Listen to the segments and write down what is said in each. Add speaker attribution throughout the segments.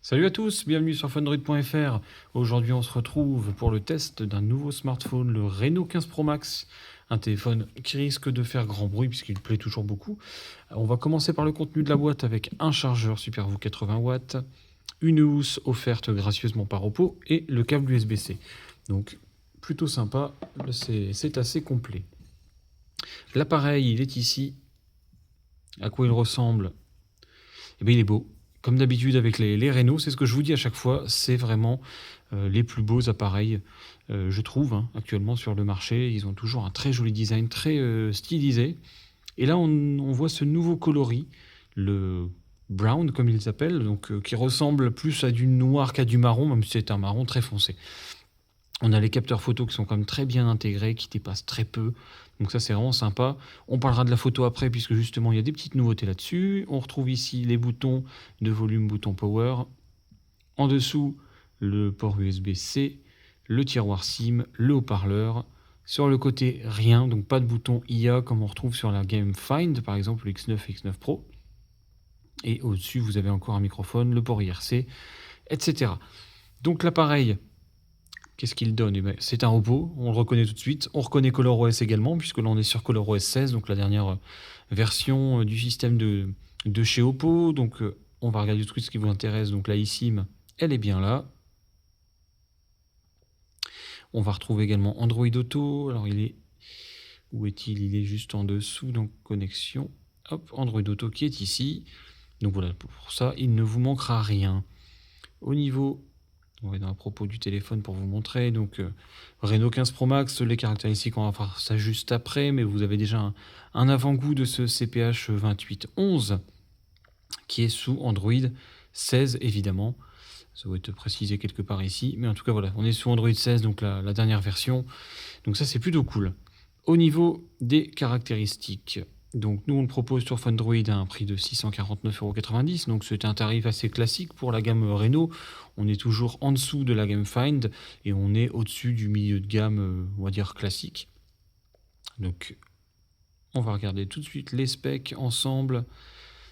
Speaker 1: Salut à tous, bienvenue sur Fundroid.fr. Aujourd'hui, on se retrouve pour le test d'un nouveau smartphone, le Reno 15 Pro Max. Un téléphone qui risque de faire grand bruit puisqu'il plaît toujours beaucoup. On va commencer par le contenu de la boîte avec un chargeur SuperVOOC 80 watts, une housse offerte gracieusement par Oppo et le câble USB-C. Donc, plutôt sympa, c'est assez complet. L'appareil, il est ici. À quoi il ressemble? Eh bien, il est beau. Comme d'habitude avec les Reno, c'est ce que je vous dis à chaque fois, c'est vraiment les plus beaux appareils, je trouve, hein, actuellement sur le marché. Ils ont toujours un très joli design, très stylisé. Et là, on voit ce nouveau coloris, le brown comme ils s'appellent, donc qui ressemble plus à du noir qu'à du marron, même si c'est un marron très foncé. On a les capteurs photo qui sont quand même très bien intégrés, qui dépassent très peu. Donc ça, c'est vraiment sympa. On parlera de la photo après, puisque justement, il y a des petites nouveautés là-dessus. On retrouve ici les boutons de volume, bouton power. En dessous, le port USB-C, le tiroir SIM, le haut-parleur. Sur le côté, rien, donc pas de bouton IA comme on retrouve sur la Game Find, par exemple le X9 et X9 Pro. Et au-dessus, vous avez encore un microphone, le port IRC, etc. Donc l'appareil, qu'est-ce qu'il donne? Eh ben, c'est un robot, on le reconnaît tout de suite. On reconnaît ColorOS également, puisque là on est sur ColorOS 16, donc la dernière version du système de chez Oppo. Donc on va regarder tout de suite ce qui vous intéresse. Donc la eSIM, elle est bien là. On va retrouver également Android Auto. Alors il est... Où est-il? Il est juste en dessous, donc connexion. Hop, Android Auto qui est ici. Donc voilà, pour ça, il ne vous manquera rien. Au niveau... On va dans à propos du téléphone pour vous montrer. Donc, Reno 15 Pro Max, les caractéristiques, on va faire ça juste après, mais vous avez déjà un avant-goût de ce CPH 2811 qui est sous Android 16, évidemment. Ça va être précisé quelque part ici, mais en tout cas, voilà, on est sous Android 16, donc la dernière version. Donc, ça, c'est plutôt cool. Au niveau des caractéristiques, donc nous on le propose sur Fundroid à un prix de 649,90 €, donc c'est un tarif assez classique pour la gamme Reno. On est toujours en dessous de la gamme Find et on est au-dessus du milieu de gamme, on va dire classique. Donc on va regarder tout de suite les specs ensemble.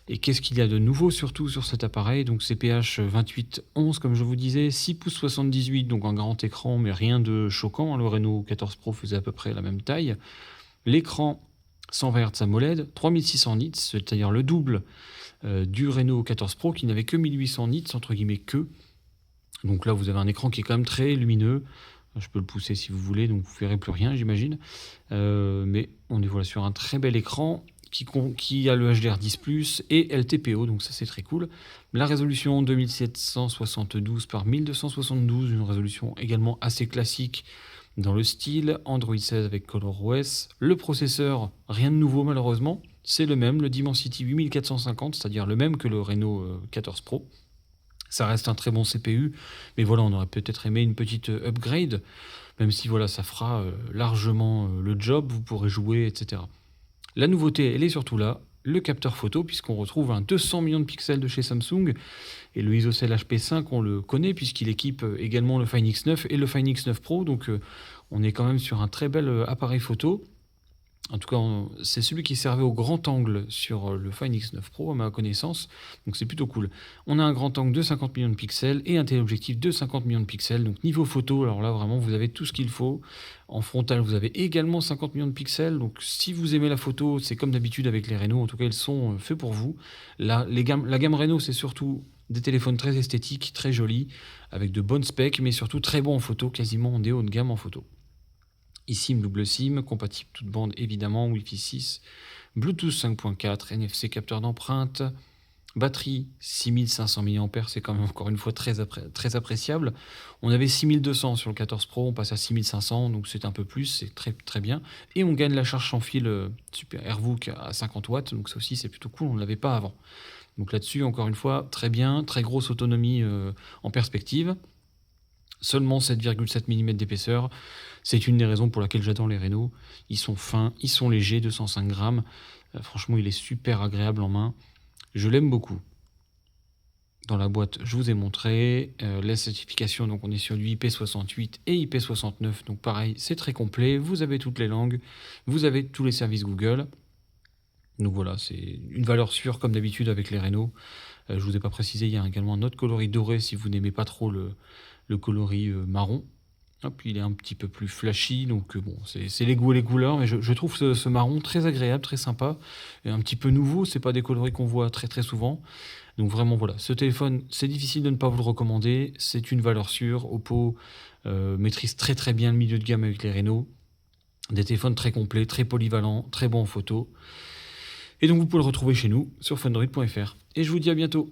Speaker 1: Et qu'est-ce qu'il y a de nouveau surtout sur cet appareil? Donc CPH 2811 comme je vous disais, 6 pouces 78, donc un grand écran mais rien de choquant. Le Reno 14 Pro faisait à peu près la même taille. L'écran 120 Hz AMOLED, 3600 nits, c'est-à-dire le double du Reno 14 Pro qui n'avait que 1800 nits, entre guillemets que. Donc là, vous avez un écran qui est quand même très lumineux. Je peux le pousser si vous voulez, donc vous ne verrez plus rien, j'imagine. Mais on est voilà, sur un très bel écran qui a le HDR10+, et LTPO, donc ça c'est très cool. La résolution 2772 par 1272, une résolution également assez classique dans le style, Android 16 avec ColorOS. Le processeur, rien de nouveau malheureusement, c'est le même, le Dimensity 8450, c'est-à-dire le même que le Reno 14 Pro. Ça reste un très bon CPU, mais voilà, on aurait peut-être aimé une petite upgrade, même si voilà, ça fera largement le job, vous pourrez jouer, etc. La nouveauté, elle est surtout là, le capteur photo, puisqu'on retrouve un 200 millions de pixels de chez Samsung, et le ISOCELL HP5, on le connaît, puisqu'il équipe également le Find X9 et le Find X9 Pro, donc on est quand même sur un très bel appareil photo. En tout cas, c'est celui qui servait au grand angle sur le Find X9 Pro, à ma connaissance, donc c'est plutôt cool. On a un grand angle de 50 millions de pixels et un téléobjectif de 50 millions de pixels, donc niveau photo, alors là vraiment vous avez tout ce qu'il faut. En frontal, vous avez également 50 millions de pixels, donc si vous aimez la photo, c'est comme d'habitude avec les Reno, en tout cas ils sont faits pour vous. Là, la gamme Reno, c'est surtout des téléphones très esthétiques, très jolis, avec de bonnes specs, mais surtout très bons en photo, quasiment des hauts de gamme en photo. eSIM, double SIM, compatible toute bande évidemment, Wi-Fi 6, Bluetooth 5.4, NFC capteur d'empreinte, batterie 6500 mAh, c'est quand même encore une fois très appréciable. On avait 6200 sur le 14 Pro, on passe à 6500, donc c'est un peu plus, c'est très très bien. Et on gagne la charge sans fil Super AirVOOC à 50 watts, donc ça aussi c'est plutôt cool, on ne l'avait pas avant. Donc là-dessus, encore une fois, très bien, très grosse autonomie en perspective. Seulement 7,7 mm d'épaisseur. C'est une des raisons pour laquelle j'adore les Reno. Ils sont fins, ils sont légers, 205 grammes. Franchement, il est super agréable en main. Je l'aime beaucoup. Dans la boîte, je vous ai montré les certifications. Donc, on est sur du IP68 et IP69. Donc, pareil, c'est très complet. Vous avez toutes les langues. Vous avez tous les services Google. Donc, voilà, c'est une valeur sûre, comme d'habitude avec les Reno. Je vous ai pas précisé, il y a également un autre coloris doré si vous n'aimez pas trop le coloris marron. Hop, il est un petit peu plus flashy, donc bon, c'est les goûts et les couleurs, mais je trouve ce marron très agréable, très sympa, et un petit peu nouveau, c'est pas des coloris qu'on voit très très souvent. Donc vraiment voilà, ce téléphone, c'est difficile de ne pas vous le recommander, c'est une valeur sûre. Oppo maîtrise très très bien le milieu de gamme avec les Reno. Des téléphones très complets, très polyvalents, très bons en photo. Et donc vous pouvez le retrouver chez nous sur fundroid.fr. Et je vous dis à bientôt.